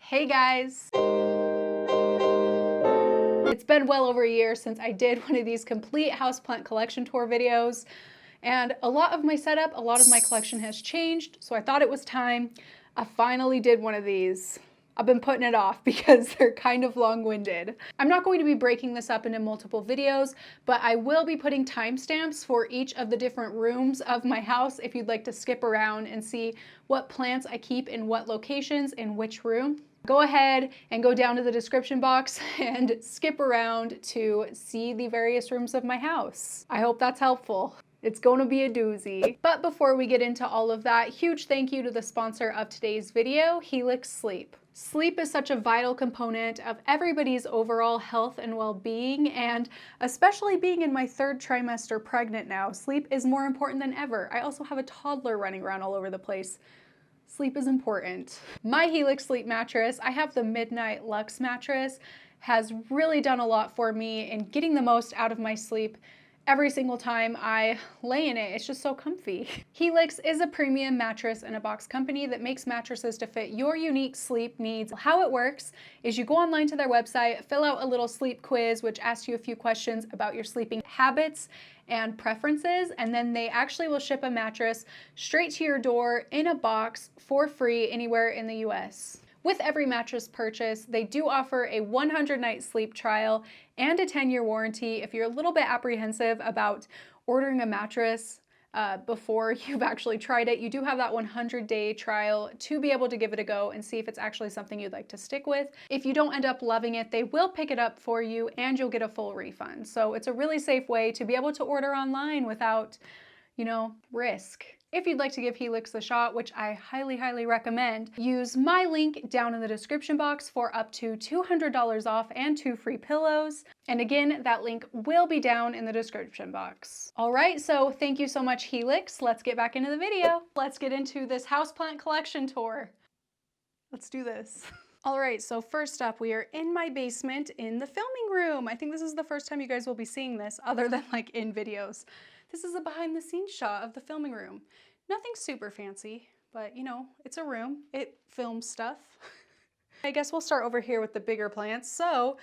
Hey guys! It's been well over a year since I did one of these complete houseplant collection tour videos, and a lot of my setup, a lot of my collection has changed, so I thought it was time. I finally did one of these. I've been putting it off because they're kind of long-winded. I'm not going to be breaking this up into multiple videos, but I will be putting timestamps for each of the different rooms of my house if you'd like to skip around and see what plants I keep in what locations in which room. Go ahead and go down to the description box and skip around to see the various rooms of my house. I hope that's helpful. It's going to be a doozy. But before we get into all of that, huge thank you to the sponsor of today's video, Helix Sleep. Sleep is such a vital component of everybody's overall health and well-being, and especially being in my third trimester pregnant now, sleep is more important than ever. I also have a toddler running around all over the place. Sleep is important. My Helix Sleep mattress, I have the Midnight Luxe mattress, has really done a lot for me in getting the most out of my sleep every single time I lay in it. It's just so comfy. Helix is a premium mattress in a box company that makes mattresses to fit your unique sleep needs. How it works is you go online to their website, fill out a little sleep quiz, which asks you a few questions about your sleeping habits and preferences, and then they actually will ship a mattress straight to your door in a box for free anywhere in the US. With every mattress purchase, they do offer a 100-night sleep trial and a 10-year warranty. If you're a little bit apprehensive about ordering a mattress before you've actually tried it, you do have that 100-day trial to be able to give it a go and see if it's actually something you'd like to stick with. If you don't end up loving it, they will pick it up for you and you'll get a full refund. So it's a really safe way to be able to order online without, risk. If you'd like to give Helix a shot, which I highly, highly recommend, use my link down in the description box for up to $200 off and 2 free pillows. And again, that link will be down in the description box. All right, so thank you so much, Helix. Let's get back into the video. Let's get into this houseplant collection tour. Let's do this. All right, so first up, we are in my basement in the filming room. I think this is the first time you guys will be seeing this other than like in videos. This is a behind the scenes shot of the filming room. Nothing super fancy, but it's a room. It films stuff. I guess we'll start over here with the bigger plants. So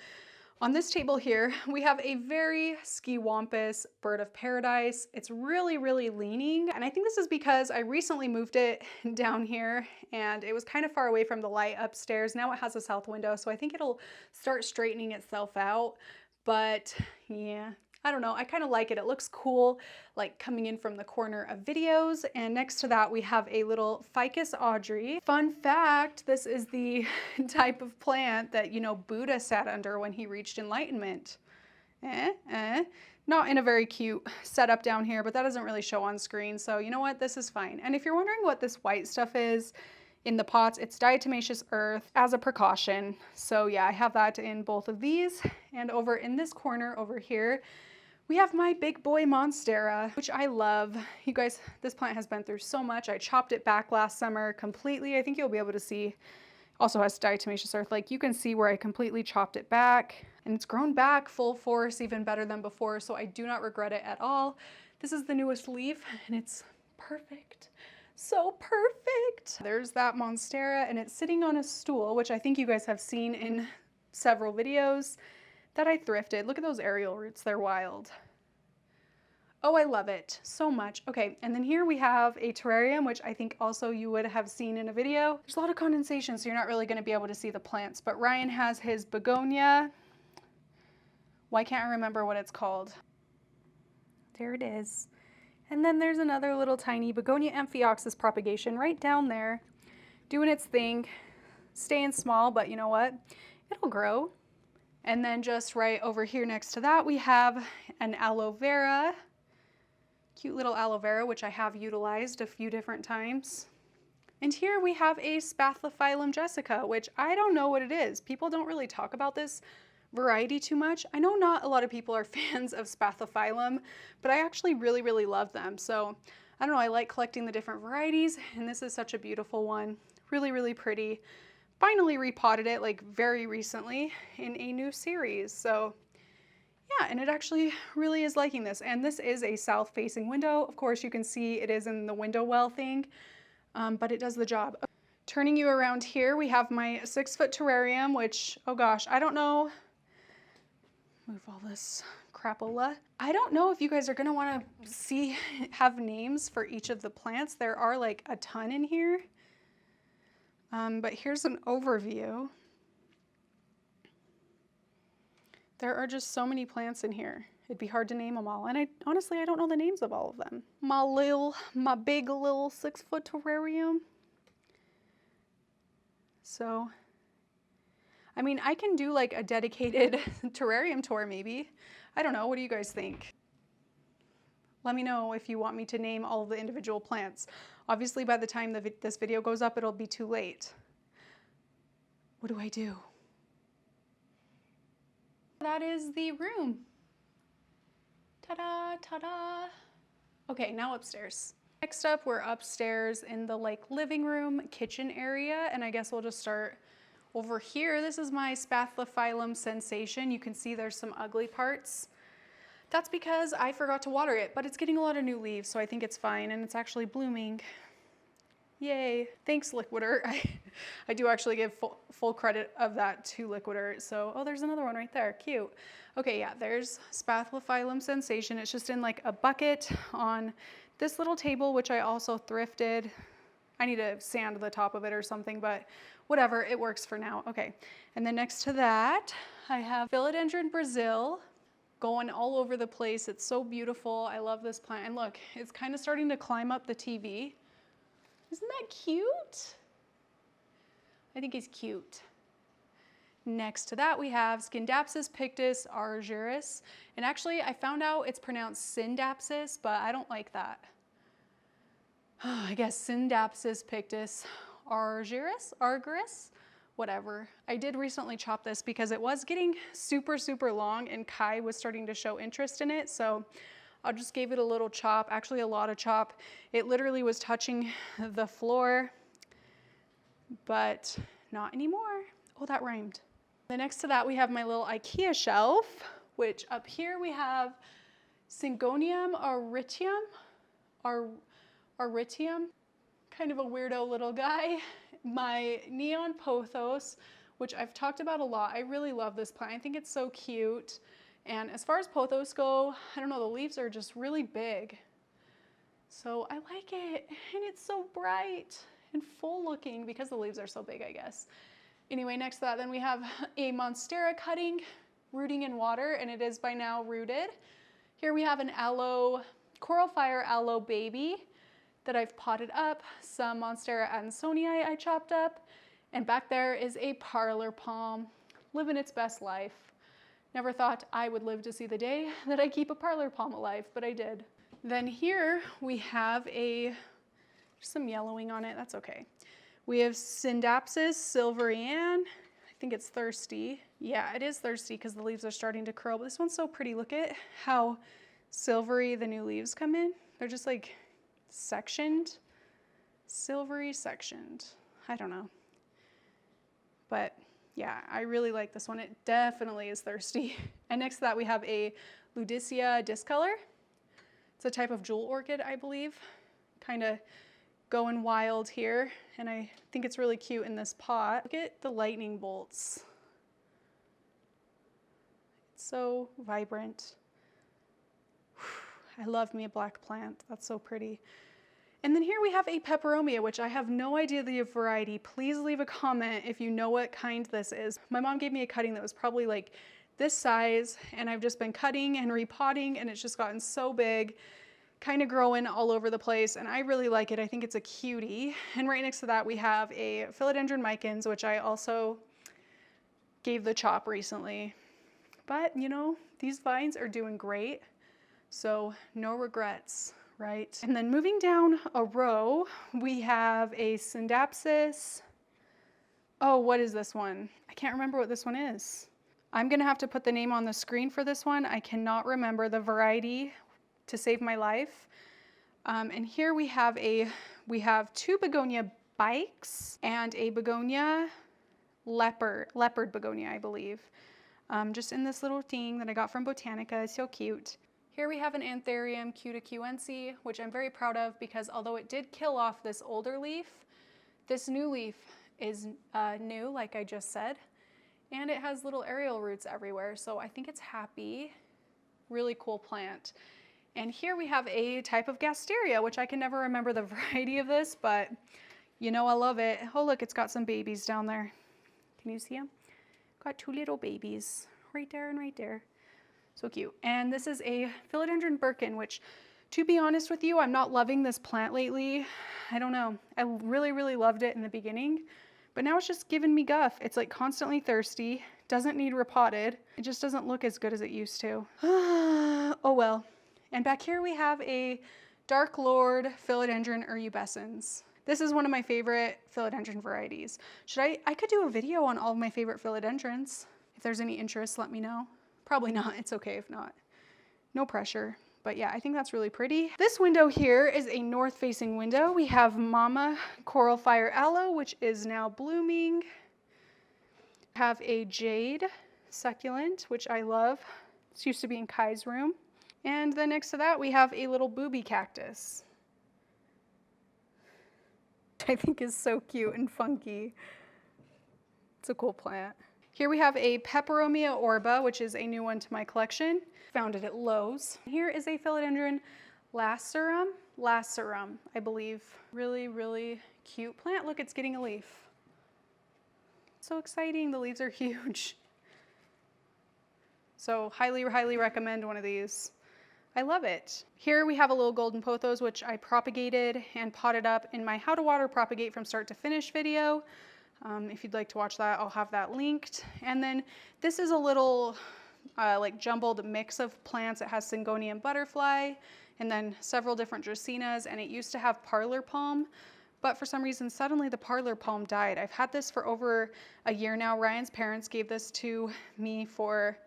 on this table here, we have a very skiwampus bird of paradise. It's really, really leaning. And I think this is because I recently moved it down here and it was kind of far away from the light upstairs. Now it has a south window, so I think it'll start straightening itself out. But yeah, I don't know, I kind of like it. It looks cool, like coming in from the corner of videos. And next to that, we have a little Ficus Audrey. Fun fact, this is the type of plant that, Buddha sat under when he reached enlightenment. Not in a very cute setup down here, but that doesn't really show on screen. So you know what, this is fine. And if you're wondering what this white stuff is in the pots, it's diatomaceous earth as a precaution. So yeah, I have that in both of these. And over in this corner over here, we have my big boy Monstera, which I love. You guys, this plant has been through so much. I chopped it back last summer completely. I think you'll be able to see, also has diatomaceous earth. Like you can see where I completely chopped it back and it's grown back full force, even better than before. So I do not regret it at all. This is the newest leaf and it's perfect. So perfect. There's that Monstera and it's sitting on a stool, which I think you guys have seen in several videos that I thrifted. Look at those aerial roots, they're wild. Oh, I love it so much. Okay, and then here we have a terrarium, which I think also you would have seen in a video. There's a lot of condensation, so you're not really gonna be able to see the plants, but Ryan has his begonia. Why can't I remember what it's called? There it is. And then there's another little tiny begonia amphioxus propagation right down there, doing its thing, staying small, but you know what? It'll grow. And then just right over here next to that, we have an aloe vera, cute little aloe vera, which I have utilized a few different times. And here we have a Spathiphyllum jessica, which I don't know what it is. People don't really talk about this variety too much. I know not a lot of people are fans of Spathiphyllum, but I actually really, really love them. So I don't know, I like collecting the different varieties, and this is such a beautiful one. Really, really pretty. Finally repotted it like very recently in a new series. So yeah, and it actually really is liking this. And this is a south facing window. Of course, you can see it is in the window well thing, but it does the job. Turning you around here, we have my 6-foot terrarium, which, oh gosh, I don't know. Move all this crapola. I don't know if you guys are gonna wanna have names for each of the plants. There are like a ton in here. But here's an overview. There are just so many plants in here. It'd be hard to name them all. And honestly, I don't know the names of all of them. My big little 6-foot terrarium. So, I mean, I can do like a dedicated terrarium tour maybe. I don't know, what do you guys think? Let me know if you want me to name all of the individual plants. Obviously, by the time this video goes up, it'll be too late. What do I do? That is the room. Ta-da, ta-da. Okay, now upstairs. Next up, we're upstairs in the like living room, kitchen area, and I guess we'll just start over here. This is my Spathiphyllum sensation. You can see there's some ugly parts. That's because I forgot to water it, but it's getting a lot of new leaves, so I think it's fine, and it's actually blooming. Yay. Thanks, Liquider. I do actually give full credit of that to Liquider. So, oh, there's another one right there. Cute. Okay, yeah, there's Spathiphyllum sensation. It's just in like a bucket on this little table, which I also thrifted. I need to sand the top of it or something, but whatever, it works for now. Okay, and then next to that, I have Philodendron Brazil going all over the place. It's so beautiful. I love this plant. And look, it's kind of starting to climb up the TV. Isn't that cute? I think he's cute. Next to that, we have Scindapsus pictus argyris. And actually, I found out it's pronounced Scindapsus, but I don't like that. I guess Scindapsus pictus argyris, whatever. I did recently chop this because it was getting super, super long and Kai was starting to show interest in it. So I just gave it a little chop, actually a lot of chop. It literally was touching the floor, but not anymore. Oh, that rhymed. Then next to that, we have my little IKEA shelf, which up here we have Syngonium auritium, kind of a weirdo little guy. My neon pothos, which I've talked about a lot. I really love this plant. I think it's so cute. And as far as pothos go, I don't know, the leaves are just really big. So I like it, and it's so bright and full looking because the leaves are so big, I guess. Anyway, next to that, then we have a Monstera cutting, rooting in water, and it is by now rooted. Here we have an coral fire aloe baby that I've potted up, some Monstera adansonii I chopped up, and back there is a parlor palm, living its best life. Never thought I would live to see the day that I keep a parlor palm alive, but I did. Then here we have some yellowing on it, that's okay. We have Scindapsus silverian. I think it's thirsty. Yeah, it is thirsty because the leaves are starting to curl, but this one's so pretty. Look at how silvery the new leaves come in. They're just like sectioned, silvery sectioned. I don't know. But yeah, I really like this one. It definitely is thirsty. And next to that, we have a Ludicea discolor. It's a type of jewel orchid, I believe. Kind of going wild here. And I think it's really cute in this pot. Look at the lightning bolts. It's so vibrant. I love me a black plant. That's so pretty. And then here we have a peperomia, which I have no idea the variety. Please leave a comment if you know what kind this is. My mom gave me a cutting that was probably like this size, and I've just been cutting and repotting, and it's just gotten so big, kind of growing all over the place, and I really like it. I think it's a cutie. And right next to that, we have a Philodendron micans, which I also gave the chop recently. But, you know, these vines are doing great, so no regrets. Right? And then moving down a row, we have a Scindapsus. Oh, what is this one? I can't remember what this one is. I'm gonna have to put the name on the screen for this one. I cannot remember the variety to save my life. And here we have two begonia bikes and a begonia leopard begonia, I believe. Just in this little thing that I got from Botanica. It's so cute. Here we have an Anthurium cuticuense, which I'm very proud of because although it did kill off this older leaf, This new leaf is new, like I just said, and it has little aerial roots everywhere, so I think it's happy. Really cool plant. And here we have a type of Gasteria, which I can never remember the variety of this, but you know I love it. Oh look, it's got some babies down there. Can you see them? Got two little babies right there and right there. So cute. And this is a Philodendron Birkin, which, to be honest with you, I'm not loving this plant lately. I don't know. I really, really loved it in the beginning, but now it's just giving me guff. It's like constantly thirsty, doesn't need repotted. It just doesn't look as good as it used to. Oh well. And back here we have a Dark Lord Philodendron Erubescens. This is one of my favorite philodendron varieties. I could do a video on all of my favorite philodendrons. If there's any interest, let me know. Probably not, it's okay if not. No pressure. But yeah, I think that's really pretty. This window here is a north-facing window. We have Mama Coral Fire Aloe, which is now blooming. We have a Jade succulent, which I love. This used to be in Kai's room. And then next to that, we have a little booby cactus. I think is so cute and funky. It's a cool plant. Here we have a Peperomia orba, which is a new one to my collection. Found it at Lowe's. Here is a Philodendron lacerum, I believe. Really, really cute plant. Look, it's getting a leaf. So exciting, the leaves are huge. So highly, highly recommend one of these. I love it. Here we have a little golden pothos, which I propagated and potted up in my how to water propagate from start to finish video. If you'd like to watch that, I'll have that linked. And then this is a little like jumbled mix of plants. It has Syngonium butterfly and then several different Dracaenas, and it used to have parlor palm, but for some reason suddenly the parlor palm died. I've had this for over a year now. Ryan's parents gave this to me for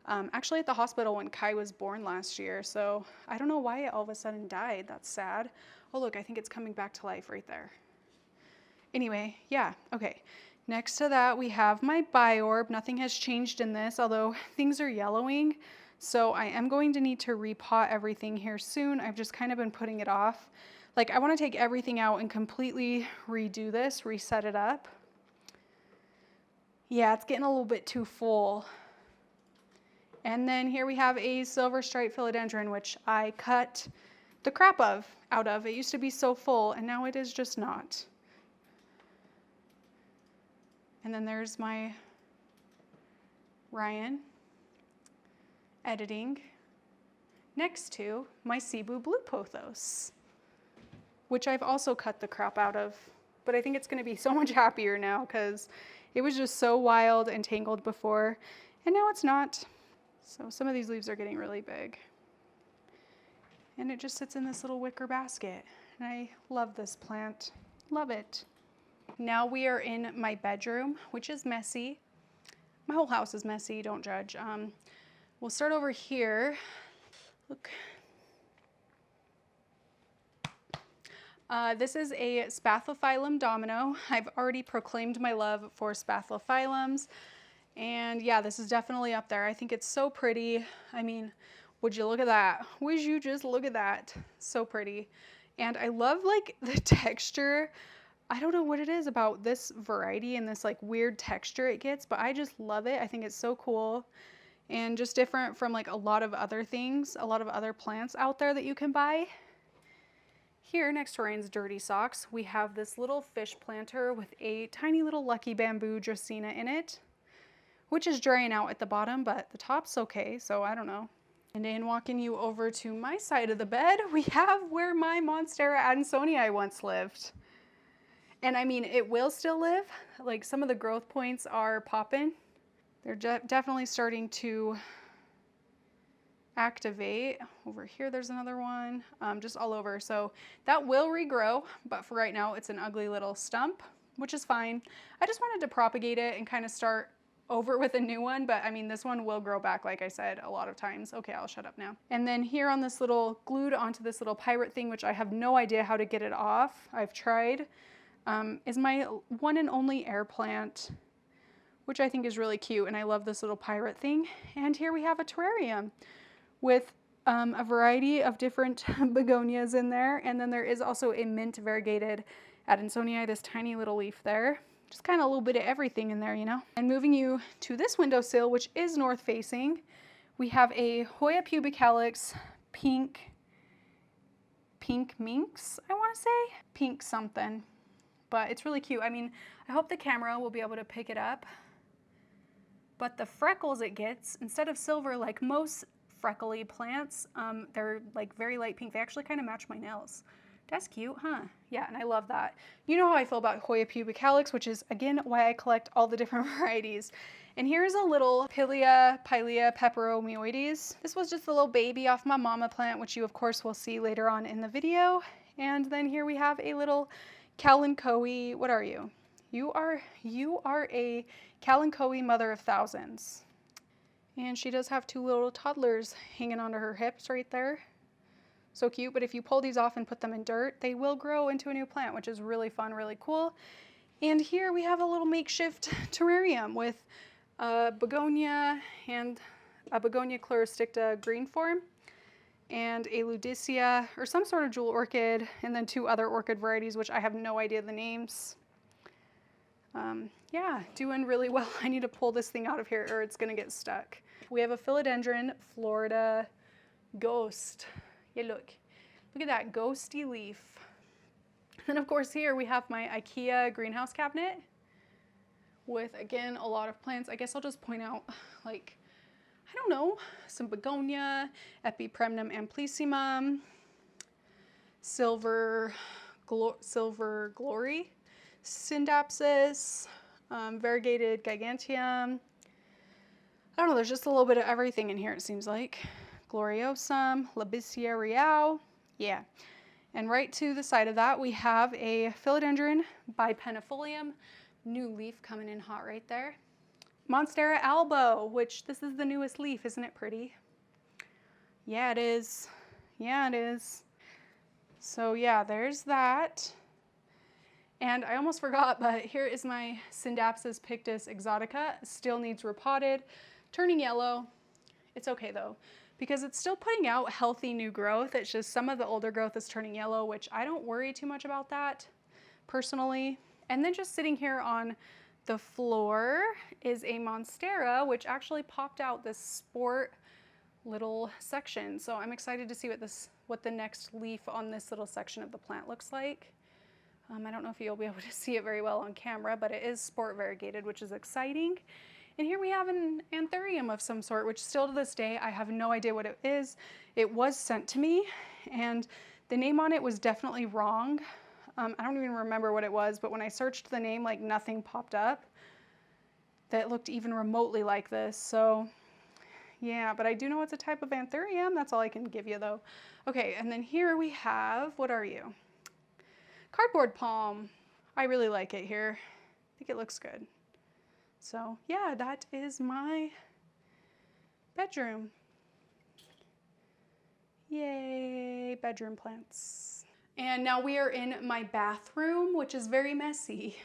actually at the hospital when Kai was born last year. So I don't know why it all of a sudden died. That's sad. Oh look, I think it's coming back to life right there. Anyway, yeah, okay. Next to that, we have my Biorb. Nothing has changed in this, although things are yellowing. So I am going to need to repot everything here soon. I've just kind of been putting it off. Like I want to take everything out and completely redo this, reset it up. Yeah, it's getting a little bit too full. And then here we have a silver stripe philodendron, which I cut the crap out of. It used to be so full, and now it is just not. And then there's my Ryan editing next to my Cebu blue pothos, which I've also cut the crap out of. But I think it's going to be so much happier now because it was just so wild and tangled before, and now it's not. So some of these leaves are getting really big. And it just sits in this little wicker basket. And I love this plant. Love it. Now we are in my bedroom, which is messy. My whole house is messy, don't judge. We'll start over here. Look. This is a Spathophyllum domino. I've already proclaimed my love for Spathophyllums. And yeah, this is definitely up there. I think it's so pretty. I mean, would you look at that? Would you just look at that? So pretty. And I love like the texture. I don't know what it is about this variety and this like weird texture it gets, but I just love it. I think it's so cool and just different from like a lot of other things, a lot of other plants out there that you can buy. Here next to Ryan's dirty socks, we have this little fish planter with a tiny little lucky bamboo Dracaena in it, which is drying out at the bottom, but the top's okay, so I don't know. And in walking you over to my side of the bed, we have where my Monstera adansonii once lived. And I mean, it will still live. Like some of the growth points are popping. They're definitely starting to activate. Over here, there's another one, just all over. So that will regrow, but for right now, it's an ugly little stump, which is fine. I just wanted to propagate it and kind of start over with a new one, but I mean, this one will grow back, like I said, a lot of times. Okay, I'll shut up now. And then here on this little, glued onto this little pirate thing, which I have no idea how to get it off. I've tried, is my one and only air plant, which I think is really cute. And I love this little pirate thing. And here we have a terrarium with a variety of different begonias in there. And then there is also a mint variegated Adansonii, this tiny little leaf there. Just kind of a little bit of everything in there, you know. And moving you to this windowsill, which is north facing, we have a Hoya pubicalis pink minx, I want to say. Pink something. But it's really cute. I mean, I hope the camera will be able to pick it up. But the freckles it gets, instead of silver like most freckly plants, they're like very light pink. They actually kind of match my nails. That's cute, huh? Yeah, and I love that. You know how I feel about Hoya pubicalis, which is, again, why I collect all the different varieties. And here's a little Pilea peperomioides. This was just a little baby off my mama plant, which you, of course, will see later on in the video. And then here we have a little Kalanchoe. What are you? You are a Kalanchoe mother of thousands. And she does have two little toddlers hanging onto her hips right there. So cute, but if you pull these off and put them in dirt, they will grow into a new plant, which is really fun, really cool. And here we have a little makeshift terrarium with a begonia and a begonia chlorosticta green form and a ludicea or some sort of jewel orchid, and then two other orchid varieties, which I have no idea the names. Yeah, doing really well. I need to pull this thing out of here or it's gonna get stuck. We have a philodendron Florida ghost. Yeah, look at that ghosty leaf. And of course here we have my IKEA greenhouse cabinet with, again, a lot of plants. I guess I'll just point out, like, I don't know, some begonia, Epipremnum amplyssimum, silver glory, Syndapsis, variegated giganteum. I don't know, there's just a little bit of everything in here, it seems like. Gloriosum, Labicia real, yeah. And right to the side of that, we have a philodendron bipenifolium, new leaf coming in hot right there. Monstera albo, which this is the newest leaf, isn't it pretty? Yeah, it is. Yeah, it is. So yeah, there's that. And I almost forgot, but here is my Syndapsis pictus exotica. Still needs repotted, turning yellow. It's okay though, because it's still putting out healthy new growth. It's just some of the older growth is turning yellow, which I don't worry too much about that personally. And then just sitting here on the floor is a Monstera, which actually popped out this sport little section. So I'm excited to see what the next leaf on this little section of the plant looks like. I don't know if you'll be able to see it very well on camera, but it is sport variegated, which is exciting. And here we have an anthurium of some sort, which still to this day, I have no idea what it is. It was sent to me and the name on it was definitely wrong. I don't even remember what it was, but when I searched the name, like nothing popped up that looked even remotely like this. So yeah, but I do know it's a type of anthurium. That's all I can give you though. Okay, and then here we have, what are you? Cardboard palm. I really like it here. I think it looks good. So yeah, that is my bedroom. Yay, bedroom plants. And now we are in my bathroom, which is very messy.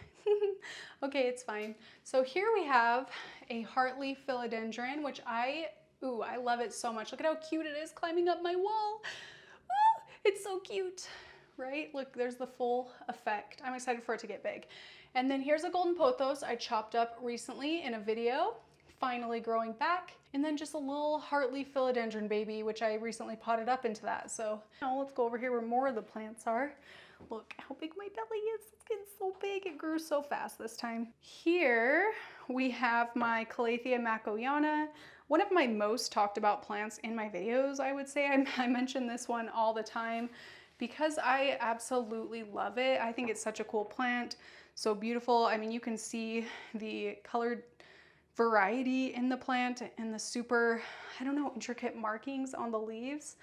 Okay, it's fine. So here we have a heartleaf philodendron, which I love it so much. Look at how cute it is climbing up my wall. Ah, it's so cute, right? Look, there's the full effect. I'm excited for it to get big. And then here's a golden pothos I chopped up recently in a video, finally growing back. And then just a little heartleaf philodendron baby, which I recently potted up into that. So now let's go over here where more of the plants are. Look how big my belly is. It's getting so big. It grew so fast this time. Here we have my Calathea macoiana, one of my most talked about plants in my videos, I would say. I mention this one all the time because I absolutely love it. I think it's such a cool plant. So beautiful. I mean, you can see the colored variety in the plant and the super, I don't know, intricate markings on the leaves.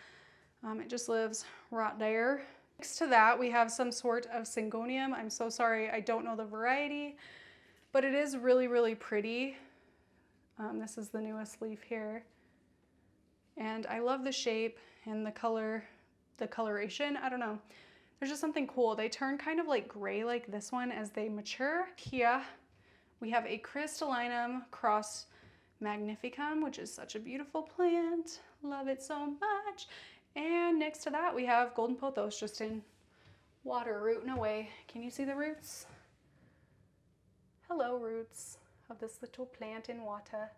It just lives right there. Next to that, we have some sort of syngonium. I'm so sorry, I don't know the variety, but it is really, really pretty. This is the newest leaf here. And I love the shape and the color, the coloration. I don't know. There's just something cool. They turn kind of like gray like this one as they mature. Here we have a Crystallinum cross magnificum, which is such a beautiful plant. Love it so much. And next to that, we have golden pothos just in water rooting away. Can you see the roots? Hello, roots of this little plant in water.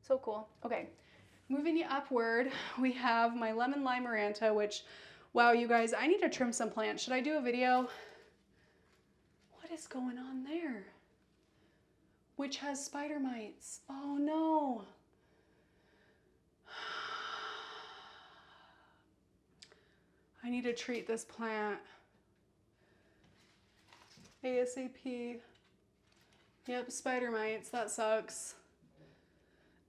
So cool. Okay, moving upward, we have my lemon lime maranta, which, wow, you guys, I need to trim some plants. Should I do a video? What is going on there? Which has spider mites. Oh no. I need to treat this plant ASAP. Yep, spider mites, that sucks.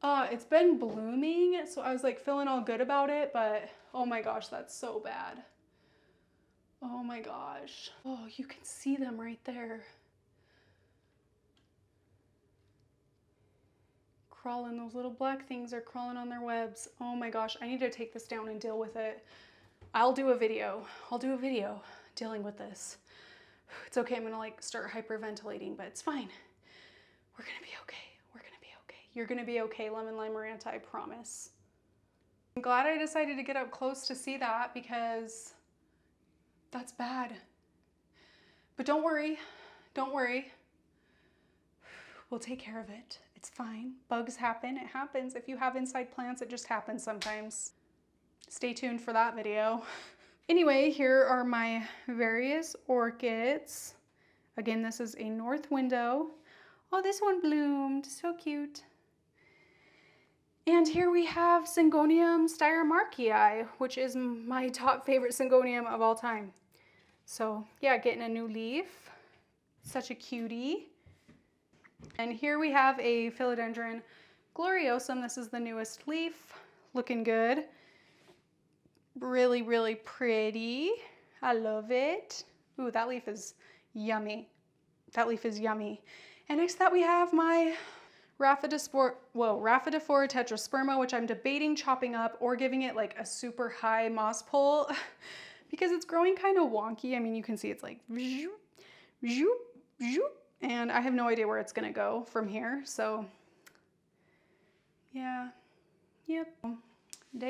It's been blooming, so I was like feeling all good about it, but oh my gosh, that's so bad. Oh my gosh. Oh, you can see them right there. Crawling, those little black things are crawling on their webs. Oh my gosh, I need to take this down and deal with it. I'll do a video dealing with this. It's okay, I'm gonna like start hyperventilating, but it's fine. We're gonna be okay. We're gonna be okay. You're gonna be okay, lemon lime maranta, I promise. I'm glad I decided to get up close to see that because that's bad. But don't worry, don't worry. We'll take care of it. It's fine. Bugs happen, it happens. If you have inside plants, it just happens sometimes. Stay tuned for that video. Anyway, here are my various orchids. Again, this is a north window. Oh, this one bloomed, so cute. And here we have Syngonium styromarkii, which is my top favorite Syngonium of all time. So yeah, getting a new leaf. Such a cutie. And here we have a Philodendron gloriosum. This is the newest leaf, looking good. Really, really pretty. I love it. Ooh, that leaf is yummy. That leaf is yummy. And next to that we have my Rhaphidophora tetrasperma, which I'm debating chopping up or giving it like a super high moss pole because it's growing kind of wonky. I mean, you can see it's like zoop, zoop, zoop, and I have no idea where it's gonna go from here. So yeah, yep,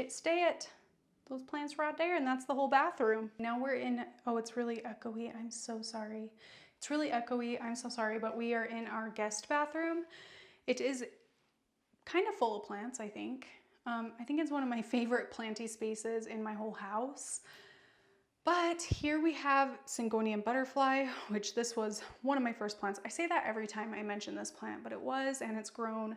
stay it. Those plants are out there, and that's the whole bathroom. Now we're in, oh, it's really echoey. I'm so sorry. It's really echoey. I'm so sorry, but we are in our guest bathroom. It is kind of full of plants, I think. I think it's one of my favorite planty spaces in my whole house. But here we have Syngonium butterfly, which this was one of my first plants. I say that every time I mention this plant, but it was, and it's grown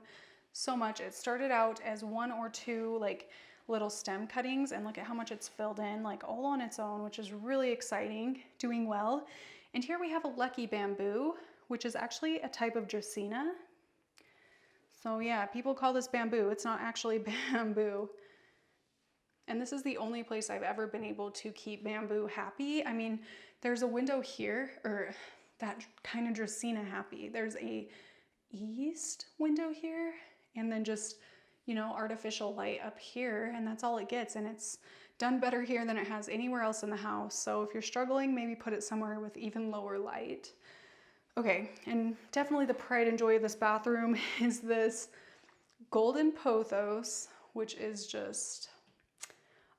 so much. It started out as one or two like little stem cuttings, and look at how much it's filled in, like all on its own, which is really exciting, doing well. And here we have a lucky bamboo, which is actually a type of Dracaena. So yeah, people call this bamboo. It's not actually bamboo. And this is the only place I've ever been able to keep bamboo happy. I mean, there's a window here, or that kind of Dracaena happy. There's a east window here, and then just, you know, artificial light up here, and that's all it gets. And it's done better here than it has anywhere else in the house. So if you're struggling, maybe put it somewhere with even lower light. Okay, and definitely the pride and joy of this bathroom is this golden pothos, which is just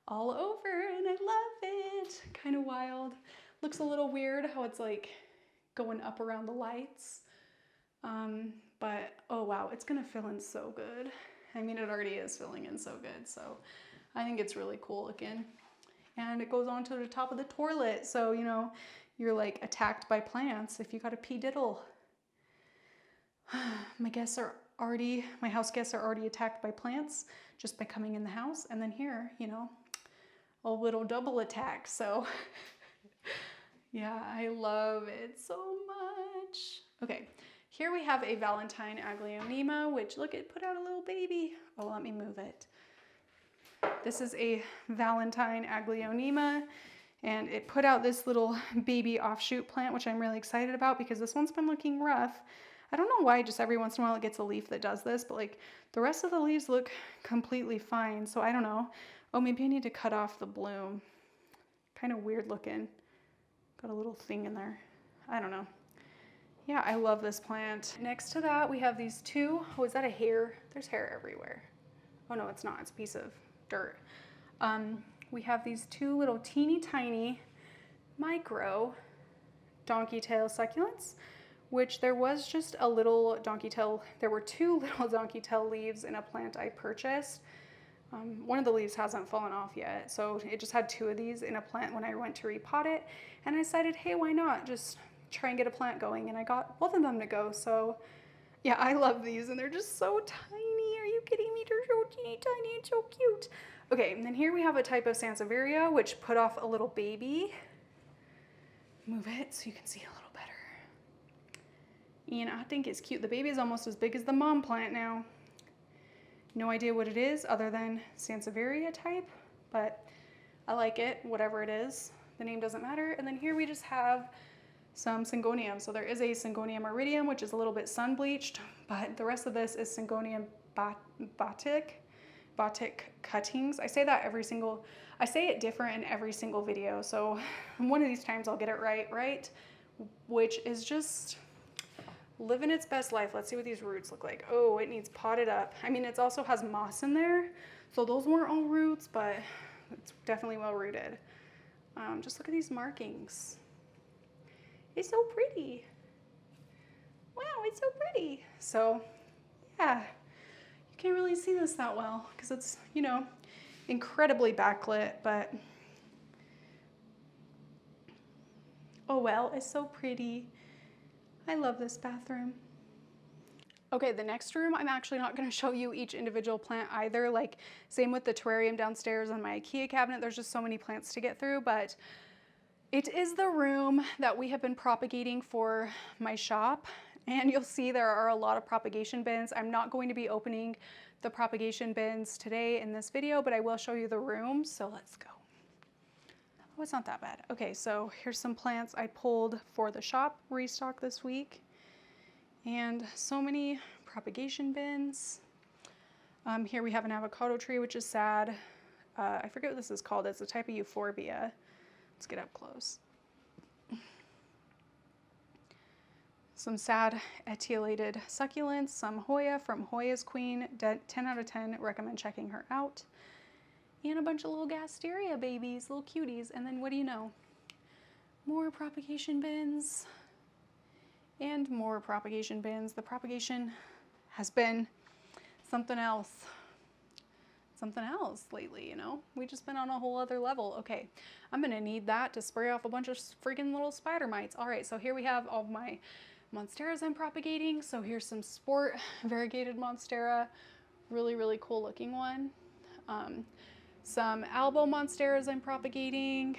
all over, and I love it. Kind of wild. Looks a little weird how it's like going up around the lights. But oh wow, it's gonna fill in so good. I mean, it already is filling in so good, so I think it's really cool looking. And it goes on to the top of the toilet, so you know, you're like attacked by plants if you got a pee diddle. My house guests are already attacked by plants just by coming in the house, and then here, you know, a little double attack. So yeah, I love it so much. Okay, here we have a Valentine Aglaonema, which look, it put out a little baby. Oh, let me move it. This is a Valentine Aglaonema, and it put out this little baby offshoot plant, which I'm really excited about because this one's been looking rough. I don't know why just every once in a while it gets a leaf that does this, but like the rest of the leaves look completely fine. So I don't know. Oh, maybe I need to cut off the bloom. Kind of weird looking. Got a little thing in there. I don't know. Yeah, I love this plant. Next to that, we have these two. Oh, is that a hair? There's hair everywhere. Oh no, it's not. It's a piece of dirt. We have these two little teeny tiny micro donkey tail succulents, which there was just a little donkey tail, there were 2 little donkey tail leaves in a plant I purchased. One of the leaves hasn't fallen off yet, so it just had 2 of these in a plant when I went to repot it, and I decided, hey, why not just try and get a plant going, and I got both of them to go. So yeah, I love these, and they're just so tiny. Are you kidding me? They're so teeny tiny and so cute. Okay, and then here we have a type of Sansevieria, which put off a little baby. Move it so you can see a little better. And I think it's cute. The baby is almost as big as the mom plant now. No idea what it is other than Sansevieria type, but I like it, whatever it is. The name doesn't matter. And then here we just have some Syngonium. So there is a Syngonium iridium, which is a little bit sun bleached, but the rest of this is Syngonium batik cuttings. I say it different in every single video. So one of these times I'll get it right? Which is just living its best life. Let's see what these roots look like. Oh, it needs potted up. I mean, it also has moss in there. So those weren't all roots, but it's definitely well rooted. Just look at these markings. It's so pretty. Wow, it's so pretty. So yeah, you can't really see this that well because it's, you know, incredibly backlit, but oh well, it's so pretty. I love this bathroom. Okay, the next room, I'm actually not gonna show you each individual plant either. Like, same with the terrarium downstairs and my IKEA cabinet. There's just so many plants to get through, but it is the room that we have been propagating for my shop. And you'll see there are a lot of propagation bins. I'm not going to be opening the propagation bins today in this video, but I will show you the room, so let's go. Oh, it's not that bad. Okay, so here's some plants I pulled for the shop restock this week. And so many propagation bins. Here we have an avocado tree, which is sad. I forget what this is called. It's a type of euphorbia. Let's get up close. Some sad etiolated succulents, some Hoya from Hoya's Queen, 10 out of 10, recommend checking her out. And a bunch of little Gasteria babies, little cuties. And then what do you know? More propagation bins and more propagation bins. The propagation has been something else lately, you know? We've just been on a whole other level. Okay, I'm gonna need that to spray off a bunch of freaking little spider mites. All right, so here we have all of my monsteras I'm propagating. So here's some sport variegated monstera, really, really cool looking one. Some albo monsteras I'm propagating,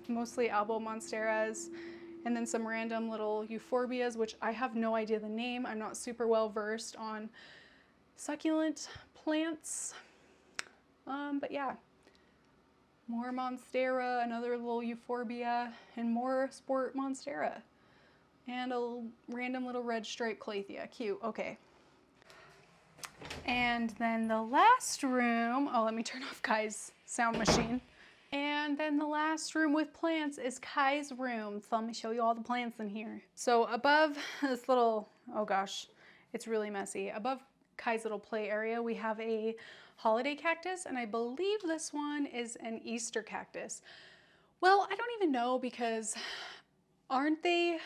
mostly albo monsteras, and then some random little euphorbias, which I have no idea the name. I'm not super well versed on succulent plants. But yeah, more monstera, another little euphorbia, and more sport monstera, and a random little red striped calathea. Cute. Okay. And then the last room, oh, let me turn off Kai's sound machine. And then the last room with plants is Kai's room. So let me show you all the plants in here. So above this little, oh gosh, it's really messy. Above Kai's little play area, we have a holiday cactus, and I believe this one is an Easter cactus. Well, I don't even know because aren't they?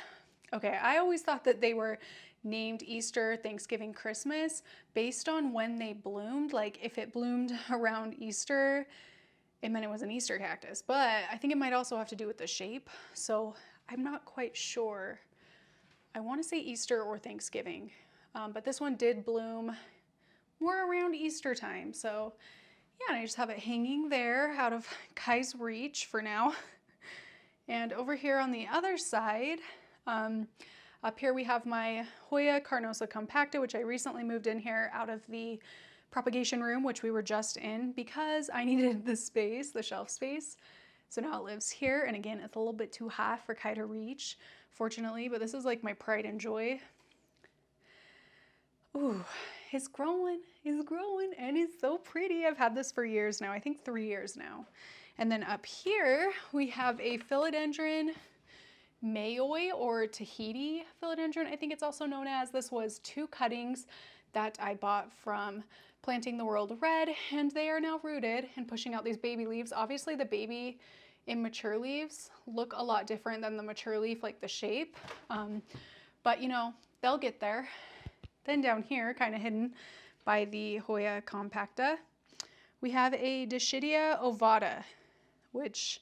Okay, I always thought that they were named Easter, Thanksgiving, Christmas based on when they bloomed. Like if it bloomed around Easter, it meant it was an Easter cactus, but I think it might also have to do with the shape. So I'm not quite sure. I want to say Easter or Thanksgiving, but this one did bloom more around Easter time. So yeah, and I just have it hanging there out of Kai's reach for now. And over here on the other side, up here we have my Hoya carnosa compacta, which I recently moved in here out of the propagation room, which we were just in because I needed the space, the shelf space. So now it lives here. And again, it's a little bit too high for Kai to reach, fortunately, but this is like my pride and joy. Ooh, it's growing, and it's so pretty. I've had this for years now, I think 3 years now. And then up here, we have a philodendron Mayoi, or Tahiti philodendron, I think it's also known as. This was 2 cuttings that I bought from Planting the World Red, and they are now rooted and pushing out these baby leaves. Obviously the baby immature leaves look a lot different than the mature leaf, like the shape. But you know, they'll get there. Then down here, kind of hidden by the Hoya compacta, we have a Dischidia ovata, which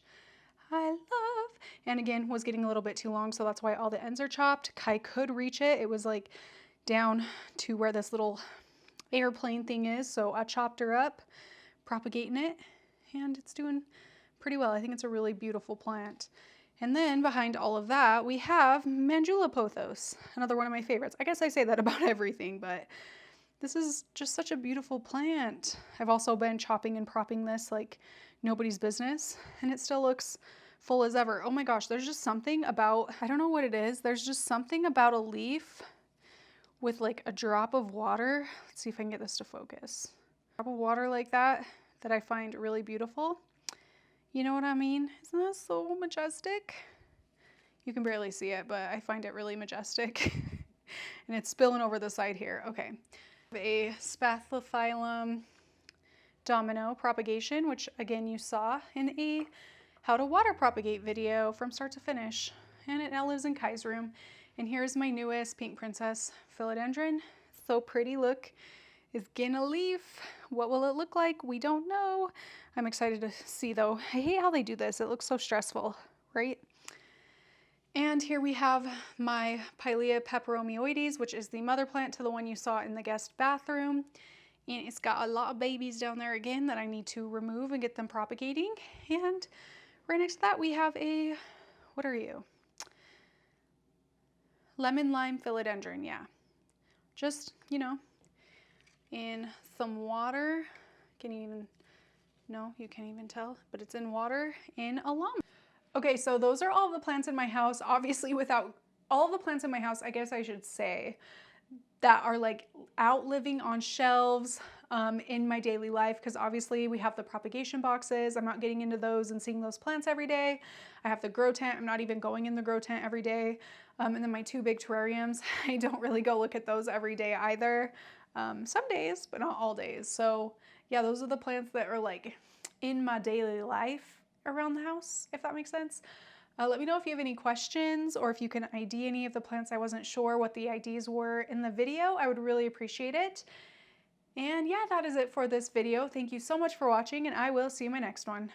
I love. And again, was getting a little bit too long, so that's why all the ends are chopped. I could reach it. It was like down to where this little airplane thing is, so I chopped her up, propagating it, and it's doing pretty well. I think it's a really beautiful plant. And then behind all of that, we have Mandula pothos, another one of my favorites. I guess I say that about everything, but this is just such a beautiful plant. I've also been chopping and propping this like nobody's business, and it still looks full as ever. Oh my gosh, there's just something about, I don't know what it is, there's just something about a leaf with like a drop of water. Let's see if I can get this to focus. A drop of water like that I find really beautiful. You know what I mean? Isn't that so majestic? You can barely see it, but I find it really majestic. And it's spilling over the side here. Okay. A Spathiphyllum domino propagation, which again you saw in a how to water propagate video from start to finish. And it now lives in Kai's room. And here's my newest pink princess philodendron. So pretty, look. Is gonna leaf. What will it look like? We don't know. I'm excited to see though. I hate how they do this. It looks so stressful, right? And here we have my Pilea peperomioides, which is the mother plant to the one you saw in the guest bathroom. And it's got a lot of babies down there again that I need to remove and get them propagating. And right next to that we have a, what are you? Lemon lime philodendron, yeah. Just, you know, in some water. Can you even, no, you can't even tell, but it's in water in a lump. Okay, so those are all the plants in my house. Obviously, without all the plants in my house, I guess I should say, that are like outliving on shelves in my daily life, because obviously we have the propagation boxes. I'm not getting into those and seeing those plants every day. I have the grow tent. I'm not even going in the grow tent every day. And then my two big terrariums, I don't really go look at those every day either. Some days, but not all days. So yeah, those are the plants that are like in my daily life around the house, if that makes sense. Let me know if you have any questions or if you can ID any of the plants I wasn't sure what the IDs were in the video. I would really appreciate it. And yeah, that is it for this video. Thank you so much for watching, and I will see you in my next one.